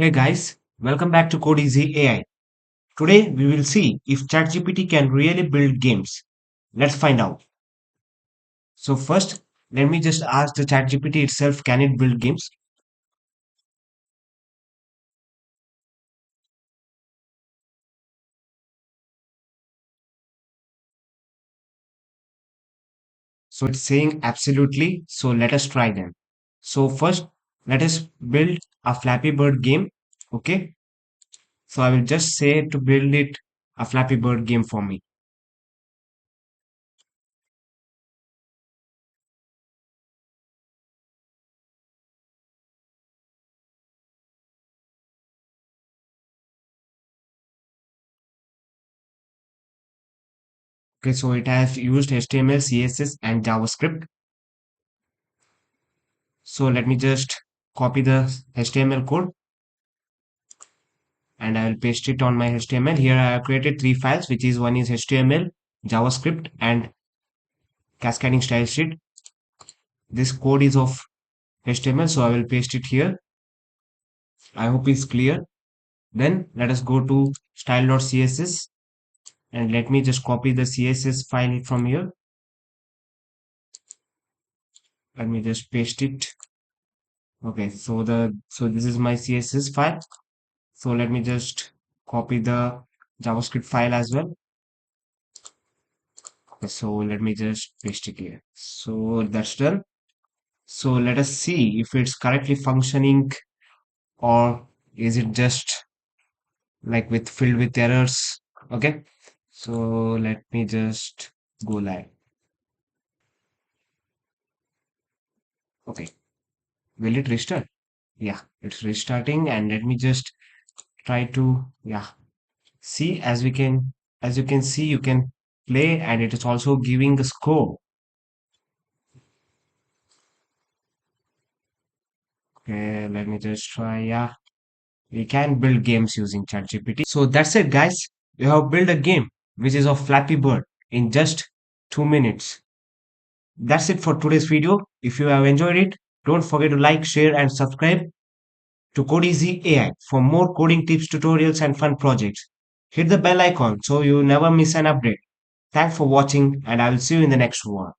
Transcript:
Hey guys, welcome back to Code Easy AI. Today we will see if ChatGPT can really build games. Let's find out. So first, let me just ask the ChatGPT itself, can it build games? So it's saying absolutely. So let us try them. So first, let us build a Flappy Bird game. Okay. So I will just say to build it a Flappy Bird game for me. Okay. So it has used HTML, CSS, and JavaScript. So let me just copy the HTML code and I will paste it on my HTML. Here I have created three files, which is one is HTML, JavaScript, and cascading style sheet. This code is of HTML, so I will paste it here. I hope it's clear. Then let us go to style.css and let me just copy the CSS file from here. Let me just paste it. Okay, so this is my CSS file. So let me just copy the JavaScript file as well. Okay, so let me just paste it here. So that's done. So let us see if it's correctly functioning or is it just like with filled with errors. Okay. So let me just go live. Okay. Will it restart? Yeah, it's restarting and let me just try to, yeah. See, as you can see, you can play and it is also giving a score. Okay, let me just try. Yeah, we can build games using ChatGPT. So that's it, guys. We have built a game which is of Flappy Bird in just 2 minutes. That's it for today's video. If you have enjoyed it, don't forget to like, share, and subscribe to Code Easy AI for more coding tips, tutorials, and fun projects. Hit the bell icon so you never miss an update. Thanks for watching, and I will see you in the next one.